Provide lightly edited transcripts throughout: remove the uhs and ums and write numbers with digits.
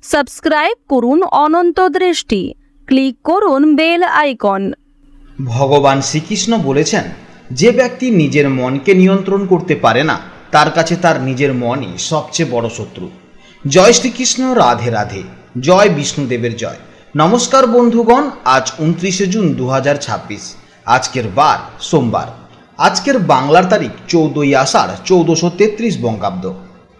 Subscribe করুন অনন্ত দৃষ্টি, click করুন বেল আইকন। ভগবান শ্রীকৃষ্ণ বলেছেন, যে ব্যক্তি নিজের মনকে নিয়ন্ত্রণ করতে পারে না তার কাছে তার নিজের মনই সবচেয়ে বড় শত্রু। জয় শ্রীকৃষ্ণ, রাধে রাধে, জয় বিষ্ণুদেবের জয়। নমস্কার বন্ধুগণ, আজ 29শে জুন 2026, আজকের বার সোমবার। আজকের বাংলার তারিখ 14ই আষাঢ় 1433 বঙ্গাব্দ।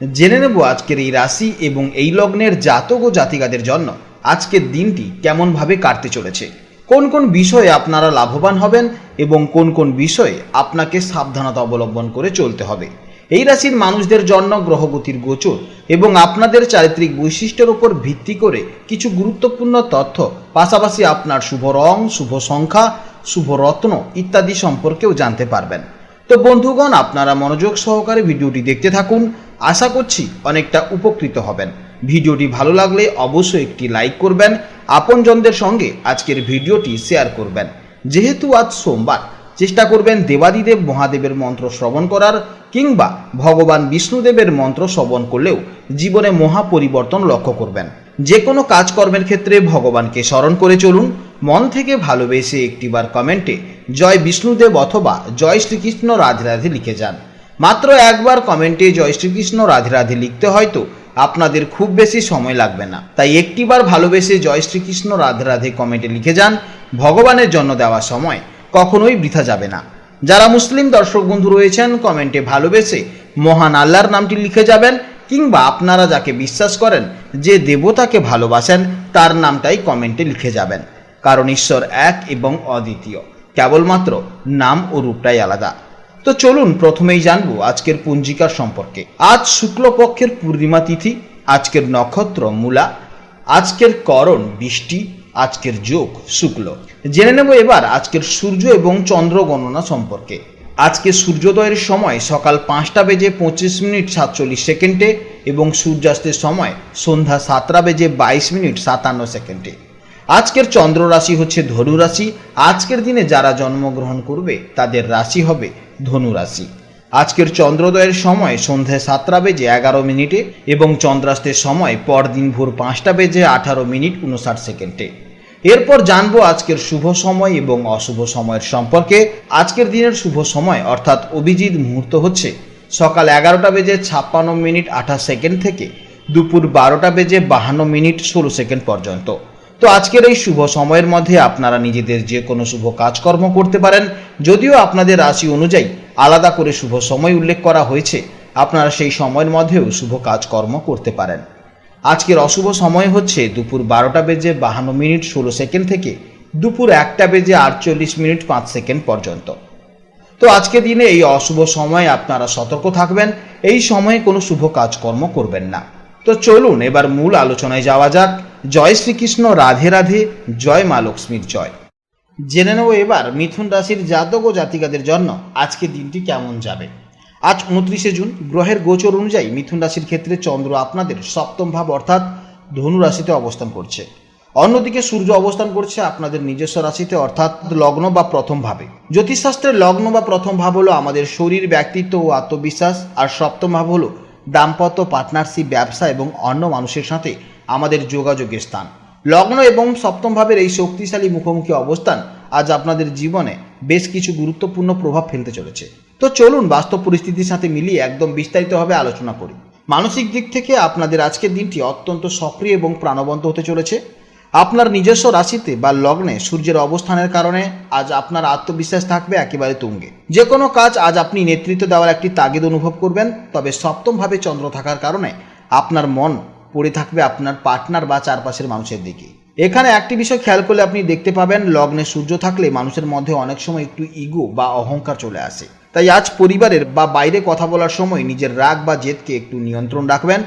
জেনে নেব আজকের এই রাশি এবং এই লগ্নের জাতক ও জাতিকাদের জন্য আজকের দিনটি কেমনভাবে কাটতে চলেছে, কোন কোন বিষয়ে আপনারা লাভবান হবেন এবং কোন কোন বিষয়ে আপনাকে সাবধানতা অবলম্বন করে চলতে হবে। এই রাশির মানুষদের জন্য গ্রহগতির গোচর এবং আপনাদের চারিত্রিক বৈশিষ্ট্যের উপর ভিত্তি করে কিছু গুরুত্বপূর্ণ তথ্য, পাশাপাশি আপনার শুভ রং, শুভ সংখ্যা, শুভ রত্ন ইত্যাদি সম্পর্কেও জানতে পারবেন। তো বন্ধুগণ, আপনারা মনোযোগ সহকারে ভিডিওটি দেখতে থাকুন, আশা করছি অনেকটা উপকৃত হবেন। ভিডিওটি ভালো লাগলে অবশ্যই একটি লাইক করবেন, আপনজনদের সঙ্গে আজকের ভিডিওটি শেয়ার করবেন। যেহেতু আজ সোমবার, চেষ্টা করবেন দেবাদিদেব মহাদেবের মন্ত্র শ্রবণ করার, কিংবা ভগবান বিষ্ণুদেবের মন্ত্র শ্রবণ করলেও জীবনে মহা পরিবর্তন লক্ষ্য করবেন। যে কোনো কাজকর্মের ক্ষেত্রে ভগবানকে স্মরণ করে চলুন। মন থেকে ভালোবেসে একটিবার কমেন্টে জয় বিষ্ণুদেব অথবা জয় শ্রীকৃষ্ণ রাধে রাধে লিখে যান। মাত্র একবার কমেন্টে জয় শ্রীকৃষ্ণ রাধে রাধে লিখতে হয়তো আপনাদের খুব বেশি সময় লাগবে না, তাই একটিবার ভালোবেসে জয় শ্রীকৃষ্ণ রাধে রাধে কমেন্টে লিখে যান। ভগবানের জন্য দেওয়া সময় কখনোই বৃথা যাবে না। যারা মুসলিম দর্শক বন্ধু রয়েছেন, কমেন্টে ভালোবেসে মহান আল্লাহর নামটি লিখে যাবেন, কিংবা আপনারা যাকে বিশ্বাস করেন, যে দেবতাকে ভালোবাসেন, তার নামটাই কমেন্টে লিখে যাবেন। কারণ ঈশ্বর এক এবং অদ্বিতীয়, কেবলমাত্র নাম ও রূপটাই আলাদা। তো চলুন প্রথমেই জানবো আজকের পঞ্জিকার সম্পর্কে। আজ শুক্লপক্ষের পূর্ণিমা তিথি, আজকের নক্ষত্র মূলা, আজকের করণ বৃষ্টি, আজকের যোগ শুক্ল। জেনে নেব এবার আজকের সূর্য এবং চন্দ্র গণনা সম্পর্কে। আজকে সূর্যোদয়ের সময় সকাল 5:25:47 এবং সূর্যাস্তের সময় সন্ধ্যা 7:22:57। আজকের চন্দ্র রাশি হচ্ছে ধনু রাশি। আজকের দিনে যারা জন্মগ্রহণ করবে তাদের রাশি হবে ধনু রাশি। আজকের চন্দ্রোদয়ের সময় সন্ধ্যা 7:11 এবং চন্দ্রাস্তের সময় পরদিন ভোর 5:18:59। এরপর জানবো আজকের শুভ সময় এবং অশুভ সময়ের সম্পর্কে। আজকের দিনের শুভ সময় অর্থাৎ অভিজিৎ মুহূর্ত হচ্ছে সকাল 11:56:28 থেকে দুপুর 12:52:16 পর্যন্ত। তো আজকের এই শুভ সময়ের মধ্যে আপনারা নিজেদের যে কোনো শুভ কাজকর্ম করতে পারেন। যদিও আপনাদের রাশি অনুযায়ী আলাদা করে শুভ সময় উল্লেখ করা হয়েছে, আপনারা সেই সময়ের মধ্যেও শুভ কাজকর্ম করতে পারেন। আজকের অশুভ সময় হচ্ছে দুপুর 12:52:16 থেকে দুপুর 1:48:05 পর্যন্ত। তো আজকের দিনে এই অশুভ সময়ে আপনারা সতর্ক থাকবেন, এই সময়ে কোনো শুভ কাজকর্ম করবেন না। তো চলুন এবার মূল আলোচনায় যাওয়া যাক। জয় শ্রীকৃষ্ণ, রাধে রাধে, জয় মা লক্ষ্মীর জয়। জেনে নেব এবার মিথুন রাশির জাতক ও জাতিকাদের জন্য আজকের দিনটি কেমন যাবে। আজ 29শে জুন, গ্রহের গোচর অনুযায়ী মিথুন রাশির ক্ষেত্রে চন্দ্র আপনাদের সপ্তম ভাব অর্থাৎ ধনু রাশিতে অবস্থান করছে। অন্যদিকে সূর্য অবস্থান করছে আপনাদের নিজস্ব রাশিতে অর্থাৎ লগ্ন বা প্রথম ভাবে। জ্যোতিষশাস্ত্রের লগ্ন বা প্রথম ভাব হলো আমাদের শরীর, ব্যক্তিত্ব ও আত্মবিশ্বাস, আর সপ্তম ভাব হলো দাম্পত্য, পার্টনারশিপ, ব্যবসা এবং অন্য মানুষের সাথে আমাদের যোগাযোগের স্থান। লগ্ন এবং সপ্তম ভাবের এই শক্তিশালী মুখোমুখি অবস্থান আজ আপনাদের জীবনে বেশ কিছু গুরুত্বপূর্ণ প্রভাব ফেলতে চলেছে। তো চলুন বাস্তব পরিস্থিতির সাথে মিলিয়ে একদম বিস্তারিতভাবে আলোচনা করি। মানসিক দিক থেকে আপনাদের আজকের দিনটি অত্যন্ত সক্রিয় এবং প্রাণবন্ত হতে চলেছে। আপনার নিজস্ব রাশিতে বা লগ্নে সূর্যের অবস্থানের কারণে আজ আপনার আত্মবিশ্বাস থাকবে একেবারে তুঙ্গে। যে কোনো কাজ আজ আপনি নেতৃত্ব দেওয়ার একটি তাগিদ অনুভব করবেন। তবে সপ্তমভাবে চন্দ্র থাকার কারণে আপনার মন পড়ে থাকবে আপনার পার্টনার বা চারপাশের মানুষের দিকে। এখানে একটি বিষয় খেয়াল করলে আপনি দেখতে পাবেন, লগ্নে সূর্য থাকলে মানুষের মধ্যে অনেক সময় একটু ইগো বা অহংকার চলে আসে। তাই আজ পরিবারের বা বাইরে কথা বলার সময় নিজের রাগ বা জেদকে একটু নিয়ন্ত্রণ রাখবেন।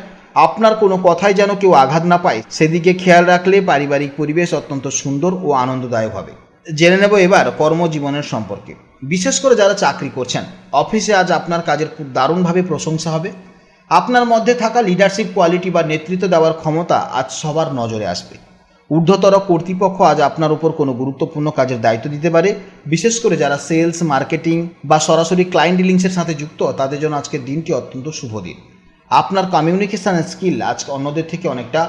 আপনার কোনো কথায় যেন কেউ আঘাত না পায় সেদিকে খেয়াল রাখলে পারিবারিক পরিবেশ অত্যন্ত সুন্দর ও আনন্দদায়ক হবে। জেনে নেব এবার কর্মজীবনের সম্পর্কে। বিশেষ করে যারা চাকরি করছেন, অফিসে আজ আপনার কাজের খুব দারুণভাবে প্রশংসা হবে। আপনার মধ্যে থাকা লিডারশিপ কোয়ালিটি বা নেতৃত্ব দেওয়ার ক্ষমতা আজ সবার নজরে আসবে। ঊর্ধ্বতর কর্তৃপক্ষ আজ আপনার উপর কোনো গুরুত্বপূর্ণ কাজের দায়িত্ব দিতে পারে। বিশেষ করে যারা সেলস, মার্কেটিং বা সরাসরি ক্লায়েন্ট ডিলিংসের সাথে যুক্ত, তাদের জন্য আজকের দিনটি অত্যন্ত শুভ দিন। আপনার কমিউনিকেশন স্কিল আজ অন্যদের থেকে অনেকটা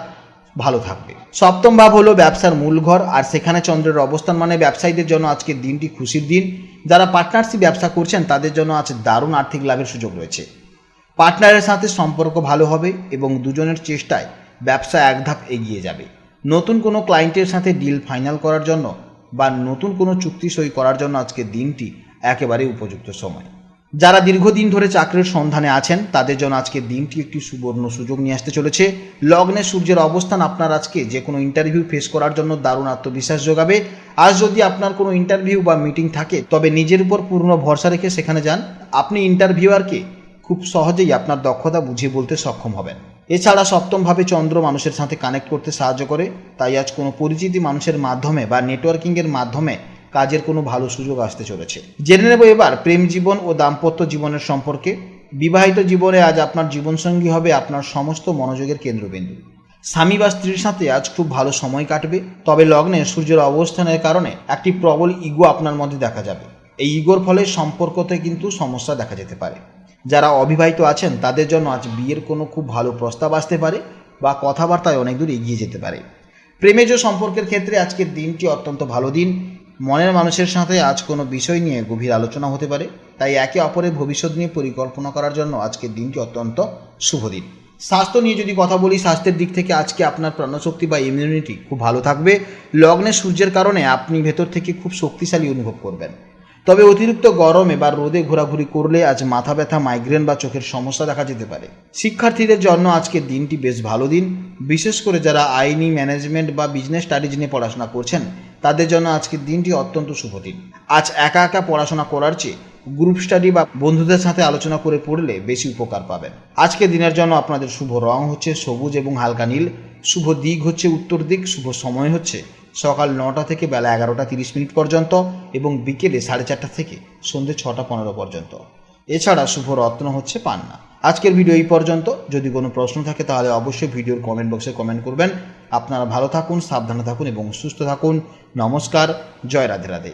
ভালো থাকবে। সপ্তম ভাব হলো ব্যবসার মূল ঘর, আর সেখানে চন্দ্রের অবস্থান মানে ব্যবসায়ীদের জন্য আজকের দিনটি খুশির দিন। যারা পার্টনারশিপ ব্যবসা করছেন তাদের জন্য আজ দারুণ আর্থিক লাভের সুযোগ রয়েছে। পার্টনারের সাথে সম্পর্ক ভালো হবে এবং দুজনের চেষ্টায় ব্যবসা এক ধাপ এগিয়ে যাবে। নতুন কোনো ক্লায়েন্টের সাথে ডিল ফাইনাল করার জন্য বা নতুন কোনো চুক্তি সই করার জন্য আজকের দিনটি একেবারে উপযুক্ত সময়। যারা দীর্ঘদিন ধরে চাকরির সন্ধানে আছেন তাদের জন্য আজকের দিনটি একটি সুবর্ণ সুযোগ নিয়ে আসতে চলেছে। লগ্নে সূর্যের অবস্থান আপনার আজকে যে কোনো ইন্টারভিউ ফেস করার জন্য দারুণ আত্মবিশ্বাস যোগাবে। আজ যদি আপনার কোনো ইন্টারভিউ বা মিটিং থাকে তবে নিজের উপর পূর্ণ ভরসা রেখে সেখানে যান। আপনি ইন্টারভিউয়ারকে খুব সহজেই আপনার দক্ষতা বুঝিয়ে বলতে সক্ষম হবেন। এছাড়া সপ্তমভাবে চন্দ্র মানুষের সাথে কানেক্ট করতে সাহায্য করে, তাই আজ কোনো পরিচিতি মানুষের মাধ্যমে বা নেটওয়ার্কিংয়ের মাধ্যমে কাজের কোনো ভালো সুযোগ আসতে চলেছে। জেনে নেব এবার প্রেম জীবন ও দাম্পত্য জীবনের সম্পর্কে। বিবাহিত জীবনে আজ আপনার জীবনসঙ্গী হবে আপনার সমস্ত মনোযোগের কেন্দ্রবিন্দু। স্বামী বা স্ত্রীর সাথে আজ খুব ভালো সময় কাটবে। তবে লগ্নে সূর্যের অবস্থানের কারণে একটি প্রবল ইগো আপনার মধ্যে দেখা যাবে। এই ইগোর ফলে সম্পর্কতে কিন্তু সমস্যা দেখা যেতে পারে। যারা অবিবাহিত আছেন তাদের জন্য আজ বিয়ের কোনো খুব ভালো প্রস্তাব আসতে পারে বা কথাবার্তায় অনেক দূর এগিয়ে যেতে পারে। প্রেমেজ সম্পর্কের ক্ষেত্রে আজকের দিনটি অত্যন্ত ভালো দিন। মনের মানুষের সাথে আজ কোনো বিষয় নিয়ে গভীর আলোচনা হতে পারে, তাই একে অপরের ভবিষ্যৎ নিয়ে পরিকল্পনা করার জন্য আজকের দিনটি অত্যন্ত শুভ দিন। স্বাস্থ্য নিয়ে যদি কথা বলি, স্বাস্থ্যের দিক থেকে আজকে আপনার প্রাণশক্তি বা ইমিউনিটি খুব ভালো থাকবে। লগ্নে সূর্যের কারণে আপনি ভেতর থেকে খুব শক্তিশালী অনুভব করবেন। তবে অতিরিক্ত গরমে বা রোদে ঘোরাঘুরি করলে আজ মাথা ব্যথা, মাইগ্রেন বা চোখের সমস্যা দেখা যেতে পারে। শিক্ষার্থীদের জন্য আজকের দিনটি বেশ ভালো দিন। বিশেষ করে যারা আইনি, ম্যানেজমেন্ট বা বিজনেস স্টাডিজ নিয়ে পড়াশোনা করছেন তাদের জন্য আজকের দিনটি অত্যন্ত শুভ দিন। আজ একা একা পড়াশোনা করার চেয়ে গ্রুপ স্টাডি বা বন্ধুদের সাথে আলোচনা করে পড়লে বেশি উপকার পাবেন। আজকের দিনের জন্য আপনাদের শুভ রং হচ্ছে সবুজ এবং হালকা নীল। শুভ দিক হচ্ছে উত্তর দিক। শুভ সময় হচ্ছে সকাল 9টা থেকে বেলা 11টা 30 পর্যন্ত এবং বিকেলে 4:30 থেকে সন্ধ্যে 6টা 15 পর্যন্ত। এছাড়া শুভ রত্ন হচ্ছে পান্না। আজকের ভিডিও এই পর্যন্ত। যদি কোনো প্রশ্ন থাকে তাহলে অবশ্যই ভিডিওর কমেন্ট বক্সে কমেন্ট করবেন। আপনারা ভালো থাকুন, সাবধানে থাকুন এবং সুস্থ থাকুন। নমস্কার। জয় রাধে রাধে।